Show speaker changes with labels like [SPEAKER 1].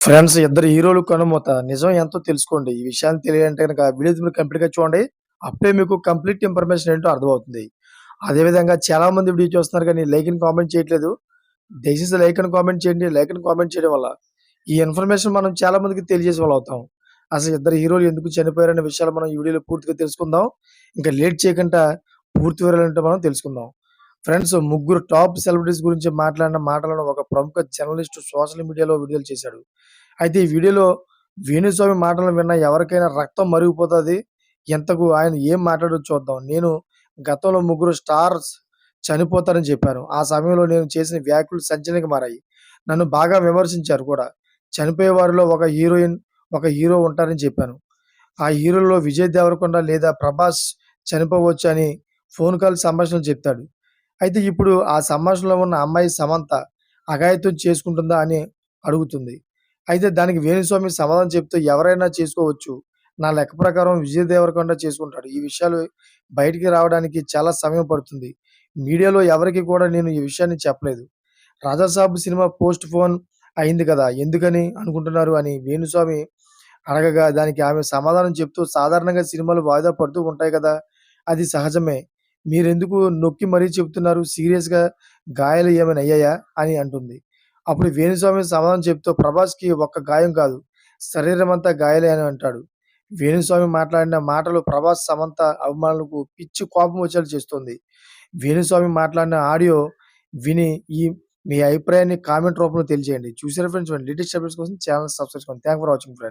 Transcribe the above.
[SPEAKER 1] Friends ఇద్దరు హీరోలు కనుమూత. నిజం ఎంతో తెలుసుకోండి. ఈ విషయాన్ని తెలియాలంటే గనక వీడియో మీరు కంప్లీట్‌గా చూడండి. అప్పుడే మీకు కంప్లీట్ ఇన్ఫర్మేషన్ ఏంటో అర్థమవుతుంది. అదే విధంగా చాలా మంది వీడియో చూస్తున్నారు కానీ లైక్ అండ్ కామెంట్ చేయట్లేదు. దయచేసి లైక్ అండ్ కామెంట్ చేయండి. లైక్ అండ్ కామెంట్ చేయడం వల్ల ఈ ఇన్ఫర్మేషన్ మనం చాలా మందికి తెలియజేసే వాళ్ళం అవుతాం. అసలు ఇద్దరు హీరోలు ఎందుకు చనిపోయారనే విషయాలు మనం ఈ వీడియోలో పూర్తిగా తెలుసుకుందాం. ఇంకా లేట్ చేయకుండా పూర్తి వివరాలేంటో మనం తెలుసుకుందాం. ఫ్రెండ్స్ ముగ్గురు టాప్ సెలబ్రిటీస్ గురించి మాట్లాడిన మాటలను ఒక ప్రముఖ జర్నలిస్ట్ సోషల్ మీడియాలో విడుదల చేశాడు. అయితే ఈ వీడియోలో వేణుస్వామి మాటలను విన్న ఎవరికైనా రక్తం మరిగిపోతది. ఇంతకు ఆయన ఏం మాట్లాడాడో చూద్దాం. నేను గతంలో ముగ్గురు స్టార్స్ చనిపోతారని చెప్పాను. ఆ సమయంలో నేను చేసిన వ్యాఖ్యలు సంచలనంగా మారాయి. నన్ను బాగా విమర్శించారు కూడా. చనిపోయే వారిలో ఒక హీరోయిన్, ఒక హీరో ఉంటారని చెప్పాను. ఆ హీరోల్లో విజయ్ దేవరకొండ లేదా ప్రభాస్ చనిపోవచ్చు అని ఫోన్ కాల్ సంభాషణలు చెప్తాడు. అయితే ఇప్పుడు ఆ సంభాషణలో ఉన్న అమ్మాయి సమంత అఘాయిత్యం చేసుకుంటుందా అని అడుగుతుంది. అయితే దానికి వేణుస్వామి సమాధానం చెప్తూ ఎవరైనా చేసుకోవచ్చు. నా లెక్క ప్రకారం విజయ్ దేవరకొండ చేసుకుంటాడు. ఈ విషయాలు బయటికి రావడానికి చాలా సమయం పడుతుంది. మీడియాలో ఎవరికీ కూడా నేను ఈ విషయాన్ని చెప్పలేదు. 'రాజాసాబ్' సినిమా పోస్ట్ పోన్ అయింది కదా! ఎందుకని అనుకుంటున్నారు అని వేణుస్వామి అడగగా దానికి ఆమె సమాధానం చెప్తూ సాధారణంగా సినిమాలు వాయిదా పడుతూ ఉంటాయి కదా! అది సహజమే. మీరెందుకు నొక్కి మరీ చెప్తున్నారు? సీరియస్‌గా గాయాలు ఏమైనా అయ్యాయా? అని అంటుంది. అప్పుడు వేణుస్వామి సమాధానం చెప్తూ ప్రభాస్‌కి ఒక్క గాయం కాదు, శరీరమంతా గాయాలే అని అంటాడు. వేణుస్వామి మాట్లాడిన మాటలు ప్రభాస్, సమంత అభిమానులకు పిచ్చి కోపం వచ్చేలా చేస్తుంది. వేణుస్వామి మాట్లాడిన ఆడియో విని ఈ మీ అభిప్రాయాన్ని కామెంట్ రూపంలో తెలియజేయండి. చూసారా ఫ్రెండ్స్ లేటెస్ట్ అప్డేట్స్ కోసం ఛానెల్ సబ్స్క్రైబ్ చేసుకోండి. Thank for watching friends.